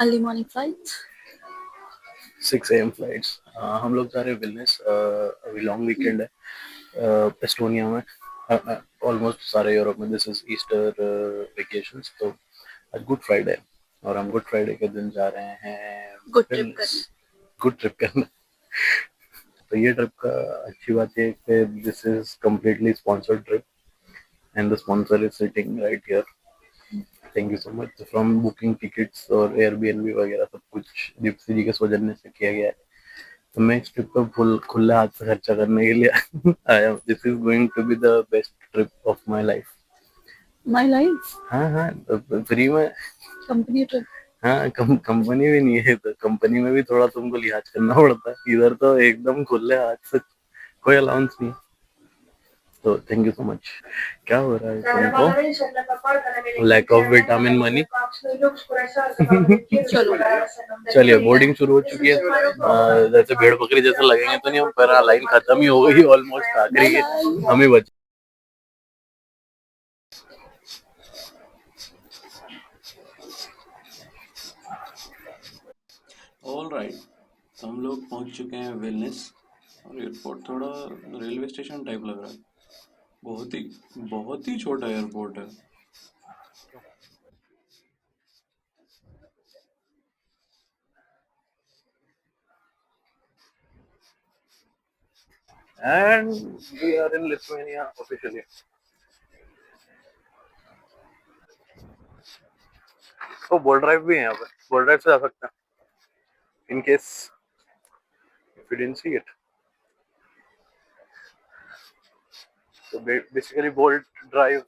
Early morning flight. 6 AM flights. हम लोग जा रहे हैं विलनेस। अभी लॉन्ग वीकेंड है एस्टोनिया में। ऑलमोस्ट सारे यूरोप में दिस इज ईस्टर वेकेशंस, तो आज गुड फ्राइडे और हम गुड फ्राइडे के दिन जा रहे हैं गुड ट्रिप विलनेस। करना। गुड ट्रिप करना। तो ये ट्रिप का अच्छी बात है कि this is completely sponsored trip and the sponsor is sitting right here. Thank you so much. From booking tickets और एयरबीएनबी वगैरह सब कुछ दीप्ति जी के सौजन्य से किया गया है। तो मैं इस ट्रिप पर फुल खुले हाथ से खर्चा करने के लिए आया। This is going to be the best trip of my life. My life. हाँ हाँ, फ्री में। Company trip. हाँ, कंपनी भी नहीं है तो कंपनी में भी थोड़ा तुमको लिहाज करना पड़ता है। इधर तो एकदम खुले हाथ से, कोई अलाउंस नहीं। तो थैंक यू सो मच। क्या हो रहा है तुमको? Lack of vitamin money. चलो। चलिए, बोर्डिंग शुरू हो चुकी है। जैसे भेड़ बकरी जैसे लगेंगे तो नहीं हम, पर लाइन खत्म ही हो गई ऑलमोस्ट, बाय आखिरी के बाय। हम ही बचे। ऑल राइट, तो हम लोग पहुंच चुके हैं वेलनेस। और एयरपोर्ट थोड़ा रेलवे स्टेशन टाइप लग रहा है। बहुत ही छोटा एयरपोर्ट है। And we are in Lithuania officially. तो बोल ड्राइव भी है यहाँ पे, बोल ड्राइव से जा सकते हैं in case if you didn't see it. तो बेसिकली बोल्ट ड्राइव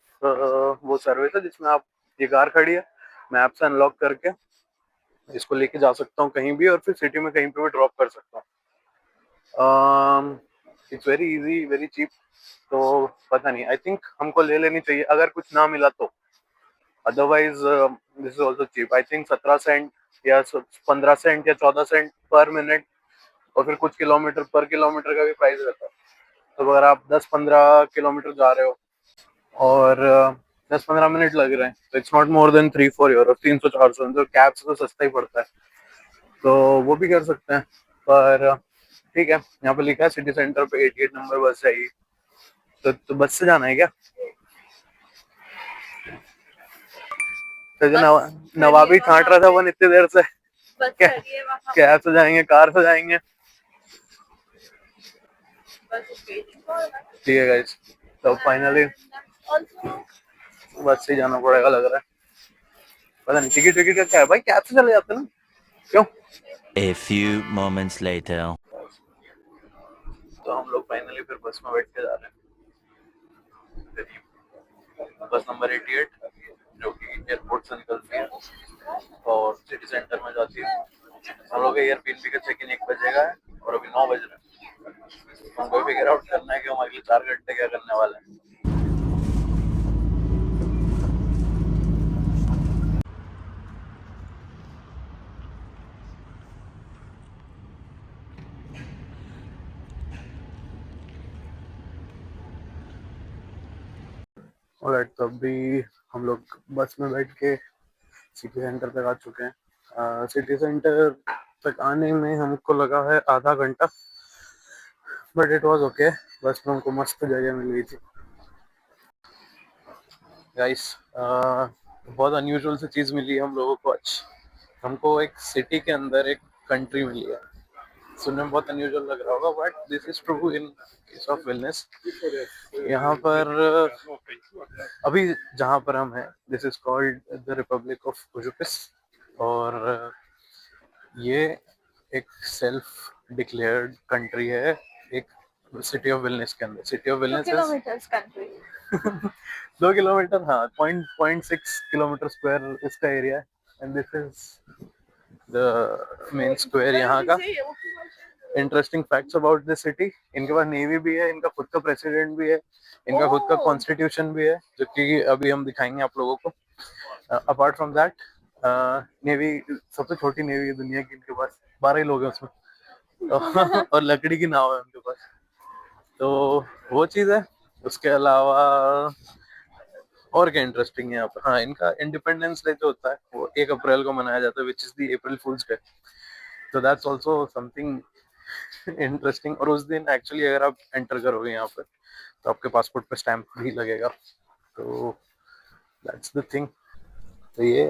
वो सर्विस है जिसमें आप, ये कार खड़ी है, मैं ऐप से अनलॉक करके इसको लेके जा सकता हूँ कहीं भी और फिर सिटी में कहीं पे भी ड्रॉप कर सकता हूँ। It's very easy, very cheap. तो पता नहीं, आई थिंक हमको ले लेनी चाहिए अगर कुछ ना मिला तो। Otherwise this is also cheap. I think 17 cent या 15 सेंट या 14 सेंट पर मिनट, और फिर कुछ किलोमीटर पर किलोमीटर का भी प्राइस रहता है। तो अगर आप 10-15 किलोमीटर जा रहे हो और 10-15 मिनट लग रहे हैं तो it's not more than 3-4 euro, 300-400, तो कैब से तो सस्ता ही पड़ता है। तो वो भी कर सकते हैं। पर ठीक है, यहाँ पे लिखा है सिटी सेंटर पे 88 नंबर बस जाएगी। तो बस से जाना है क्या? तो जो नवाबी छांट रहा था वो इतनी देर से, क्या कैब से जाएंगे, कार से जाएंगे? ठीक है गाइस, तो फाइनली बस से जाना पड़ेगा लग रहा है। पता नहीं टिकट विकेट का क्या है भाई, कैब से चले जाते ना, क्यों? A few moments later. तो हम लोग फाइनली फिर बस में बैठ के जा रहे हैं। बस नंबर 88 जो कि एयरपोर्ट से निकलती है और सिटी सेंटर में जाती है। हम लोग एयरबीएनबी का चेक इन 1 बजे का है और अभी 9 बज रहे हैं। हमको फिगर आउट करना है कि हम अगले 4 घंटे क्या करने वाले हैं। ऑलराइट, तो अभी हम लोग बस में बैठ के सिटी सेंटर तक आ चुके हैं। सिटी सेंटर तक आने में हमको लगा है आधा घंटा, बट इट वाज ओके। बस में हमको मस्त जगह मिल गई थी गाइस। बहुत अनयूजुअल सी चीज़ मिली है हम लोगों को आज। हमको एक सिटी के अंदर एक कंट्री मिली है। सुनने में बहुत अनयूजुअल लग रहा होगा but this is true in case of wellness. यहाँ पर अभी जहाँ पर हम हैं this is called the Republic of Uzupis, और ये एक सेल्फ डिक्लेयर्ड कंट्री है एक सिटी ऑफ वेलनेस के अंदर। City of wellness kilometres country. 2 kilometre, हाँ, 0.6 किलोमीटर स्क्वायर इसका एरिया है। And this is the main square यहाँ का। Interesting facts about this city, इनके पास नेवी भी है, इनका खुद का प्रेसिडेंट भी है, इनका खुद का कॉन्स्टिट्यूशन भी है जो कि अभी हम दिखाएंगे आप लोगों को। अपार्ट फ्रॉम दैट, नेवी सबसे छोटी नेवी है दुनिया की, इनके पास 12 ही लोग हैं उसमें। और लकड़ी की नाव है उनके पास। तो वो चीज़ है। उसके अलावा और क्या इंटरेस्टिंग है यहाँ पर, हाँ इनका इंडिपेंडेंस डे जो होता है वो 1 अप्रैल को मनाया जाता है, which is the April fools day. तो दैट्स आल्सो समथिंग इंटरेस्टिंग। और उस दिन एक्चुअली अगर आप एंटर करोगे यहाँ पर तो आपके पासपोर्ट पे स्टैंप भी लगेगा। तो दैट्स द थिंग। तो ये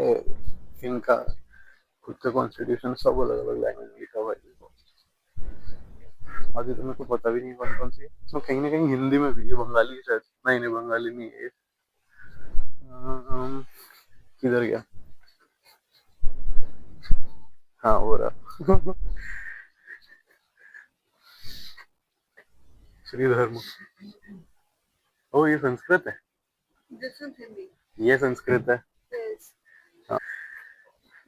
इनका खुद का कॉन्स्टिट्यूशन, सब अलग अलग लैंग्वेज में लिखा हुआ है। आधी तो मेरे को पता भी नहीं कौन कौन सी है इसमें, कहीं ना कहीं हिंदी में भी है, बंगाली है शायद, नहीं नहीं बंगाली नहीं है ये। किधर गया, हाँ हो रहा श्री धर्म। ओ ये संस्कृत है, This is Hindi. ये संस्कृत है। Yes.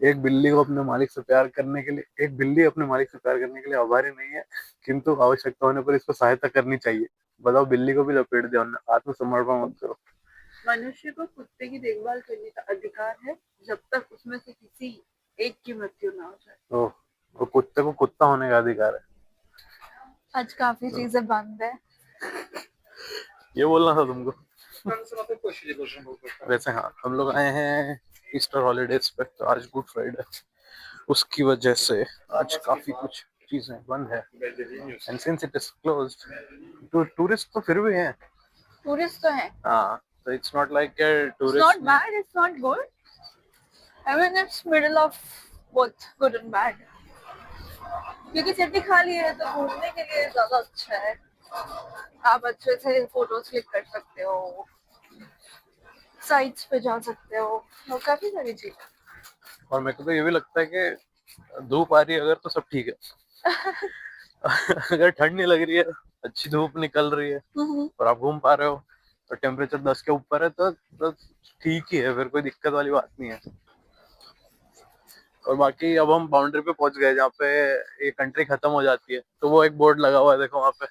एक बिल्ली को अपने मालिक से प्यार करने के लिए, एक बिल्ली अपने मालिक से प्यार करने के लिए आभारी नहीं है, किंतु आवश्यकता होने पर इसको सहायता करनी चाहिए। बताओ, बिल्ली को भी लपेट दिया उन्होंने, आत्मसमर्पण मत करो। मनुष्य को कुत्ते की देखभाल करने का अधिकार है जब तक उसमें से किसी एक की मृत्यु ना हो जाए। ओह, वो कुत्ते को कुत्ता होने का अधिकार है। आज काफी चीजें बंद है। ये बोलना था तुमको। वैसे हाँ, हम लोग आए हैं ईस्टर हॉलीडेज पे, तो आज गुड फ्राइडे, उसकी वजह से आज काफी कुछ चीजें बंद है। And since it is closed, tourist तो फिर भी हैं। टूरिस्ट तो है। हाँ, तो it's not like It's tourist not bad, it's not good. I mean, it's middle of both good and bad. क्योंकि सिटी खाली है तो घूमने के लिए ज्यादा अच्छा है। आप अच्छे से फोटोज क्लिक कर सकते हो, साइट्स पे जा सकते हो, और काफी सारी चीजें। और मेरे को तो ये भी लगता है कि धूप आ रही है अगर तो सब ठीक है अगर ठंड नहीं लग रही है, अच्छी धूप निकल रही है और आप घूम पा रहे हो, तो टेम्परेचर 10 के ऊपर है, तो ठीक ही है, फिर कोई दिक्कत वाली बात नहीं है। और बाकी अब हम बाउंड्री पे पहुंच गए जहाँ पे ये कंट्री खत्म हो जाती है, तो वो एक बोर्ड लगा हुआ है, देखो वहाँ पे,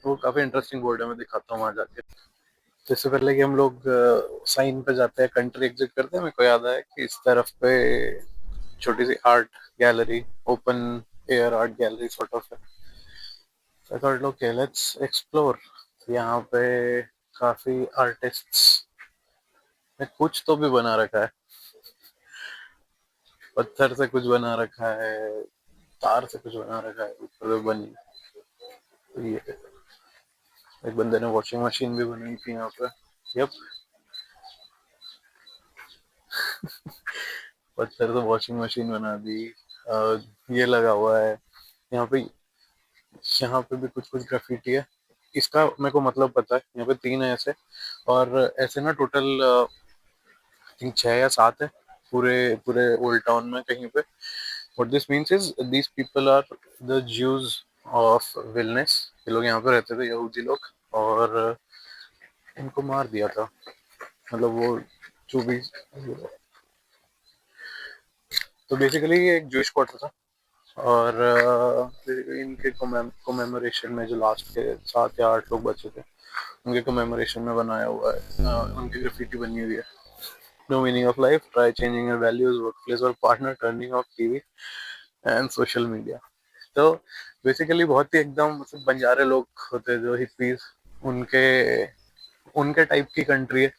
वो काफी इंटरेस्टिंग बोर्ड है, मैं दिखाता हूँ वहाँ जाके। तो इससे पहले कि हम लोग साइन पे जाते हैं, कंट्री एग्जिट करते हैं, मेरे को याद है कि इस तरफ पे छोटी सी art gallery, open air art gallery sort of है। I thought, okay, let's explore। यहाँ पे काफी आर्टिस्ट्स ने कुछ तो भी बना रखा है, पत्थर से कुछ बना रखा है, तार से कुछ बना रखा है, ऊपर पे बनी। तो ये एक बंदे ने वॉशिंग मशीन भी बनाई थी यहाँ पे। यप पत्थर से वॉशिंग मशीन बना दी। ये लगा हुआ है यहाँ पे, यहाँ पे भी कुछ कुछ ग्राफिटी है। इसका मेरे को मतलब पता है, यहाँ पे 3 है ऐसे, और ऐसे ना टोटल 6 या 7 है पूरे पूरे ओल्ड टाउन में कहीं पे। What this means is these people are the Jews of Vilnius. ये लोग यहाँ पे रहते थे, यहूदी लोग, और इनको मार दिया था, मतलब वो जो भी। तो बेसिकली ये एक जूइश क्वार्टर था, और इनके कोमेमोरेशन में जो लास्ट के 7 या 8 लोग बचे थे, उनके कोमेमोरेशन में बनाया हुआ है, उनकी ग्राफिटी बनी हुई है। No meaning of life, try changing your values, workplace or partner, turning off TV and social media। तो बेसिकली बहुत ही एकदम मतलब बंजारे लोग होते हैं जो हिप्पीज, उनके उनके टाइप की कंट्री है,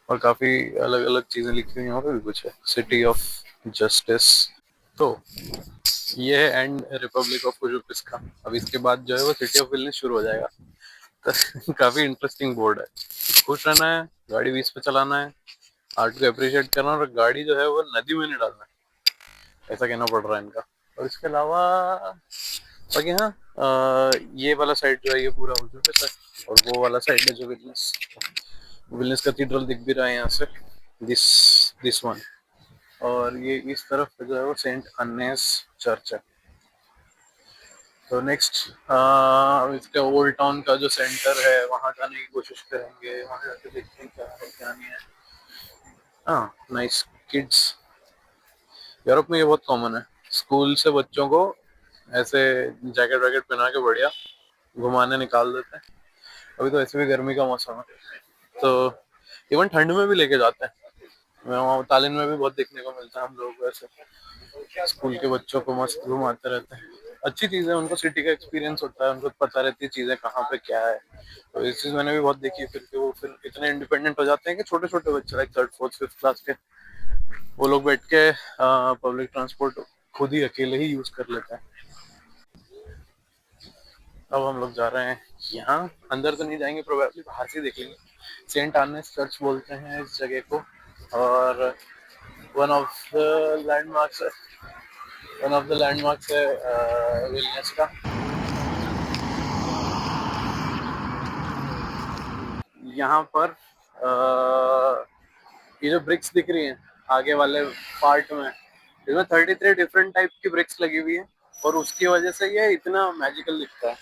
और काफी अलग अलग चीजें लिखी हुई यहाँ पे भी कुछ है। City of justice. तो ये है एंड रिपब्लिक ऑफ कुजुकिस का। अब इसके बाद जो है वो सिटी ऑफ विलनेस शुरू हो जाएगा। तो काफी इंटरेस्टिंग बोर्ड है। खुश रहना है, गाड़ी 20 पे चलाना है, आर्ट को अप्रिशिएट करना, और गाड़ी जो है वो नदी में नहीं डालना है, ऐसा कहना पड़ रहा है इनका। और इसके अलावा बाकी हाँ, ये वाला साइड जो है ये पूरा कुजुकिस है, और वो वाला साइड है जो विलनेस, विलनेस कैथीड्रल दिख भी रहा है यहाँ से, दिस दिस वन। और ये इस तरफ जो है वो सेंट अन्नेस चर्च है। तो नेक्स्ट इसका ओल्ड टाउन का जो सेंटर है वहाँ जाने की कोशिश करेंगे, वहाँ जाके देखते हैं क्या है क्या नहीं है। हाँ, नाइस किड्स। यूरोप में ये बहुत कॉमन है, स्कूल से बच्चों को ऐसे जैकेट वैकेट पहना के बढ़िया घुमाने निकाल देते हैं। अभी तो ऐसे भी गर्मी का मौसम है, तो इवन ठंड में भी लेके जाते हैं। वहाँ तालिन में भी बहुत देखने को मिलता है हम लोग, ऐसे स्कूल के बच्चों को मस्त घुमाते रहते हैं। अच्छी चीज है, उनको सिटी का एक्सपीरियंस होता है, उनको पता रहती है चीजें कहाँ पे क्या है। तो इस चीज मैंने भी बहुत देखी है फिर के वो फिर इतने इंडिपेंडेंट हो जाते हैं कि छोटे छोटे बच्चे like third fourth fifth class के वो लोग बैठ के पब्लिक ट्रांसपोर्ट खुद ही अकेले ही यूज कर लेते हैं। अब हम लोग जा रहे हैं यहाँ, अंदर तो नहीं जाएंगे, प्रोबेबली बाहर से देख लेंगे। सेंट आर्नेस चर्च बोलते हैं इस जगह को, और वन ऑफ द लैंडमार्क्स है, वन ऑफ द लैंडमार्क्स है विलनियस का। यहाँ पर ये जो ब्रिक्स दिख रही हैं आगे वाले पार्ट में, इसमें 33 डिफरेंट टाइप की ब्रिक्स लगी हुई है, और उसकी वजह से ये इतना मैजिकल दिखता है।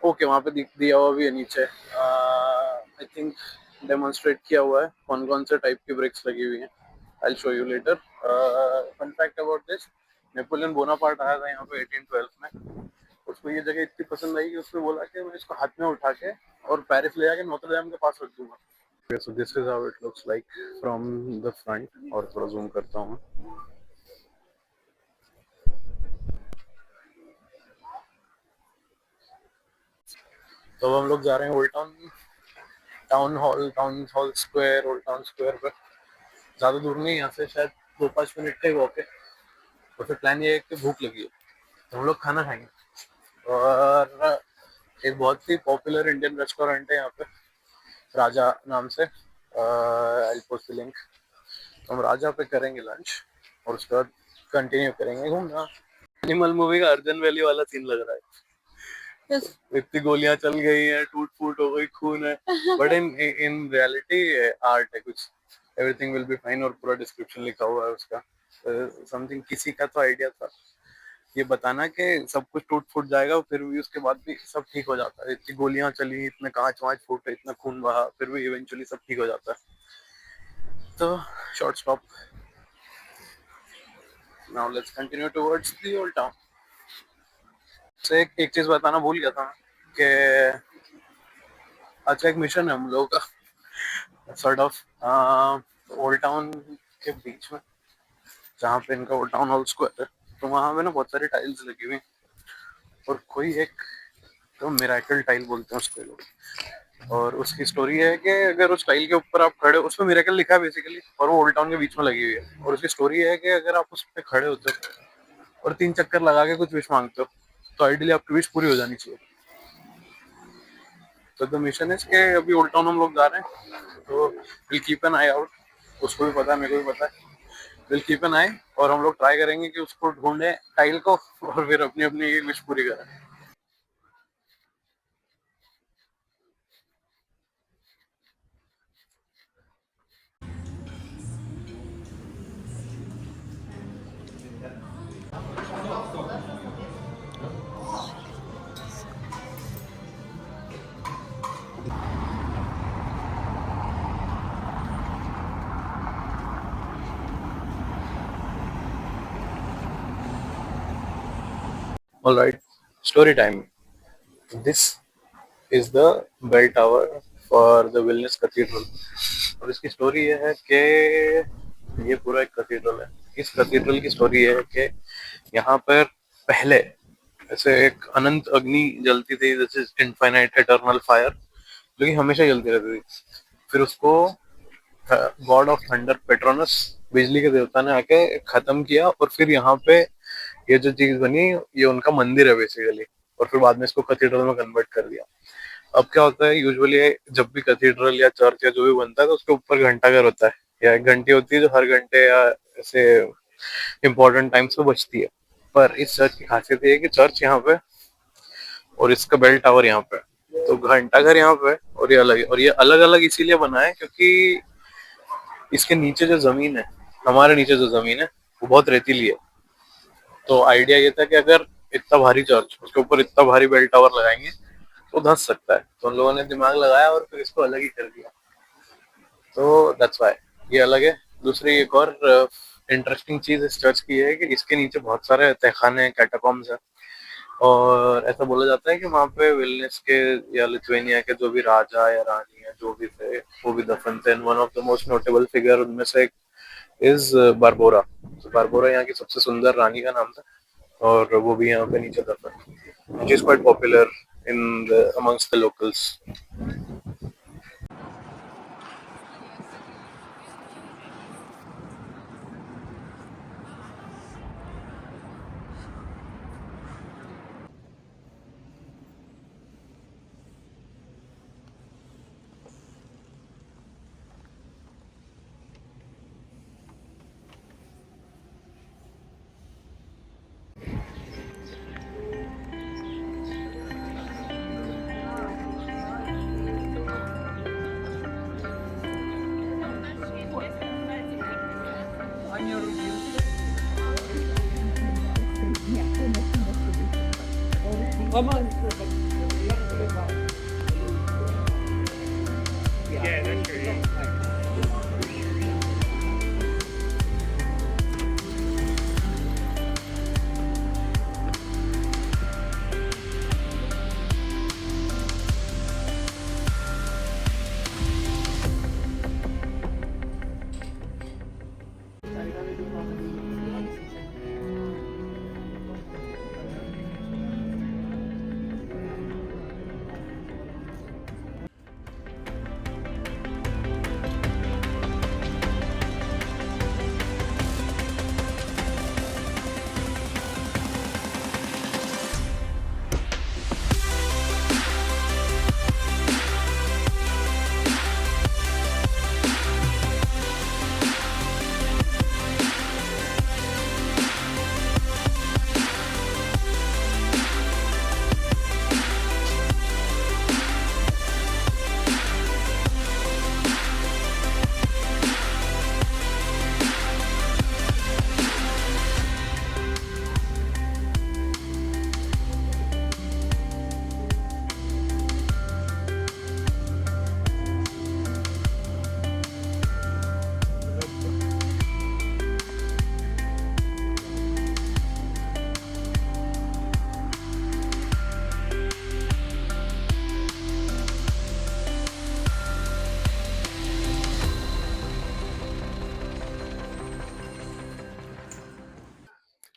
ओके, वहाँ पे दिया हुआ भी है नीचे, आई थिंक डेमोन्स्ट्रेट किया हुआ है कौन कौन से टाइप की ब्रिक्स लगी हुई हैं। I show you later. Fun fact about this, Napoleon Bonaparte आया था यहाँ पे 1812 में। उसको ये जगह इतनी पसंद आई कि उसने बोला कि मैं इसको हाथ में उठा के और पेरिस ले जाके नोत्र डेम के पास रख दूंगा। So this is how it looks like from the front, और थोड़ा जूम करता हूँ। तो हम लोग जा रहे हैं old town hall square, old town square पर। ज़्यादा दूर नहीं यहाँ से, शायद 2-5 मिनट का ही वॉक है। और फिर प्लान ये है कि भूख लगी है तो हम लोग खाना खाएंगे, और एक बहुत ही पॉपुलर इंडियन रेस्टोरेंट है यहाँ पे, राजा नाम से। I post the link. हम राजा पे करेंगे लंच और उसके बाद कंटिन्यू करेंगे घूमना। एनिमल मूवी का अर्जन वैली वाला सीन लग रहा है। Yes. इतनी गोलियां चल गई हैं, टूट फूट हो गई, खून है, बट इन रियलिटी आर्ट है कुछ। एवरीथिंग विल बी फाइन, और पूरा डिस्क्रिप्शन लिखा हुआ है उसका। समथिंग किसी का तो आइडिया था ये बताना कि सब कुछ टूट फूट जाएगा, फिर भी उसके बाद भी सब ठीक हो जाता है। इतनी गोलियां चली, इतने कांच वांच फूटे, इतना खून बहा, फिर भी इवेंचुअली सब ठीक हो जाता है। तो short stop, now let's continue towards the old town. से एक चीज बताना भूल गया था कि अच्छा एक मिशन है हम लोगों का, सॉर्ट ऑफ ओल्ड टाउन के बीच में, जहाँ पे इनका ओल्ड टाउन हॉल स्क्वायर है। तो वहाँ पे ना बहुत सारी टाइल्स लगी हुई, और कोई एक तो मिरेकल टाइल बोलते हैं उसको लोग। और उसकी स्टोरी है कि अगर उस टाइल के ऊपर आप खड़े, उसमें मिरेकल लिखा है बेसिकली, और वो ओल्ड टाउन के बीच में लगी हुई है। और उसकी स्टोरी है कि अगर आप उस पर खड़े होते हो और 3 चक्कर लगा के कुछ विश मांगते हो तो आइडियली आपकी विश पूरी हो जानी चाहिए। तो द मिशन है कि अभी ओल्ड टाउन हम लोग जा रहे हैं, तो will keep an I out. उसको भी पता है, मेरे को भी पता है। विल कीप एन आई, और हम लोग ट्राई करेंगे कि उसको ढूंढे टाइल को, और फिर अपनी अपनी एक विश पूरी करें। All right, story time. This is the bell tower for the Vilnius Cathedral. और इसकी स्टोरी ये है कि ये पूरा एक कैथेड्रल है। इस कैथेड्रल की स्टोरी ये है कि यहाँ पर पहले ऐसे एक अनंत अग्नि जलती थी, this is infinite eternal fire, जो कि हमेशा जलती रहती थी। फिर उसको गॉड ऑफ थंडर पेट्रोनस, बिजली के देवता ने आके खत्म किया, और फिर यहाँ पे ये जो चीज बनी ये उनका मंदिर है बेसिकली। और फिर बाद में इसको कैथेड्रल में कन्वर्ट कर दिया। अब क्या होता है, यूजुअली जब भी कैथेड्रल या चर्च या जो भी बनता है तो उसके ऊपर घंटा घर होता है, या एक घंटी होती है जो हर घंटे या ऐसे इम्पोर्टेंट टाइम्स पे बजती है। पर इस चर्च की खासियत ये है कि चर्च यहाँ पे और इसका बेल टावर यहाँ पे, तो घंटा घर यहाँ पे, और ये अलग है। और ये अलग अलग इसीलिए बना है क्योंकि इसके नीचे जो जमीन है, हमारे नीचे जो जमीन है वो बहुत रेतीली है। तो आइडिया ये था कि अगर इतना भारी चर्च उसके ऊपर इतना भारी बेल टावर लगाएंगे तो धंस सकता है। तो उन लोगों ने दिमाग लगाया और फिर इसको अलग ही कर दिया। तो दैट्स व्हाई ये अलग है। दूसरी एक और इंटरेस्टिंग चीज इस चर्च की है कि इसके नीचे बहुत सारे तहखाने, कैटाकॉम्स है। और ऐसा बोला जाता है कि वहाँ पे विलनियस के या लिथुआनिया के जो भी राजा या रानी है जो भी थे वो भी दफन थे। One of the most notable figure उनमें से एक इज बारबोरा। तो बारबोरा यहाँ की सबसे सुंदर रानी का नाम था, और वो भी यहाँ पे नहीं चला था, which is quite popular in amongst the locals.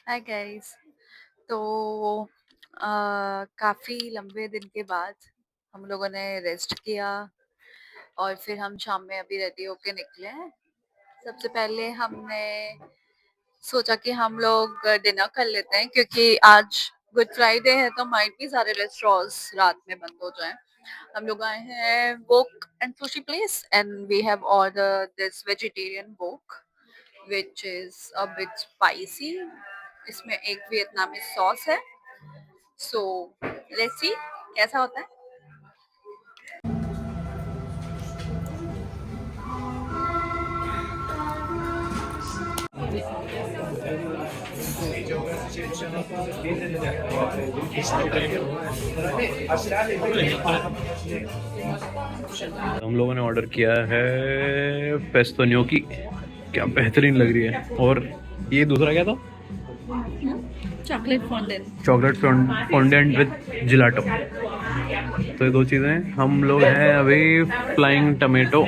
Hi guys. तो काफ़ी लंबे दिन के बाद हम लोगों ने रेस्ट किया और फिर हम शाम में अभी रेडी होके निकले हैं। सबसे पहले हमने सोचा कि हम लोग डिनर कर लेते हैं क्योंकि आज गुड फ्राइडे है तो माइट भी सारे रेस्टोरेंट्स रात में बंद हो जाएं। हम लोग आए हैं wok and sushi place and we have order this vegetarian wok which is a bit spicy. इसमें एक वियतनामी सॉस है। So let's see कैसा होता है। हम लोगों ने ऑर्डर किया है पेस्तो न्योकी, क्या बेहतरीन लग रही है। और ये दूसरा क्या था? Chocolate fondant with gelato. तो ये दो चीज़ें हैं। हम लोग हैं अभी फ्लाइंग टमेटो।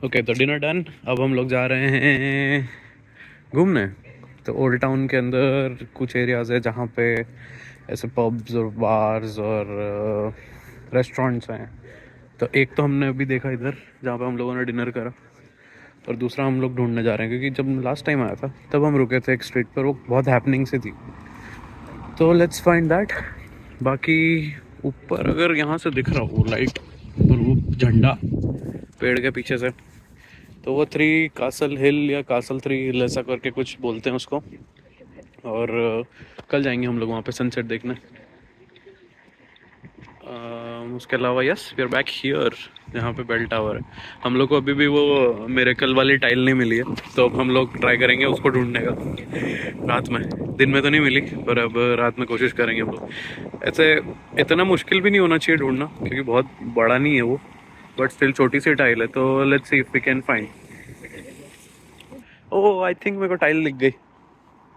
ओके, तो डिनर डन। अब हम लोग जा रहे हैं घूमने। तो ओल्ड टाउन के अंदर कुछ एरियाज़ है जहाँ पे ऐसे पब्स और बार्स और रेस्टोरेंट्स हैं। तो एक तो हमने अभी देखा इधर जहाँ पे हम लोगों ने डिनर करा, और दूसरा हम लोग ढूंढने जा रहे हैं क्योंकि जब लास्ट टाइम आया था तब हम रुके थे एक स्ट्रीट पर, वो बहुत हैपनिंग से थी। तो लेट्स फाइंड दैट। बाकी ऊपर अगर यहाँ से दिख रहा हो लाइट और वो झंडा पेड़ के पीछे से, तो वो 3 कासल हिल या कासल 3 हिल ऐसा करके कुछ बोलते हैं उसको। और कल जाएंगे हम लोग वहाँ पे सनसेट देखने। उसके अलावा yes we are back here जहाँ पे बेल टावर है। हम लोग को अभी भी वो मिरेकल वाली टाइल नहीं मिली है, तो अब हम लोग ट्राई करेंगे उसको ढूंढने का रात में। दिन में तो नहीं मिली, पर अब रात में कोशिश करेंगे हम लोग। ऐसे इतना मुश्किल भी नहीं होना चाहिए ढूंढना क्योंकि बहुत बड़ा नहीं है वो, बट स्टिल छोटी सी टाइल है। तो let's see if we can find. Oh I think मेरे को टाइल दिख गई।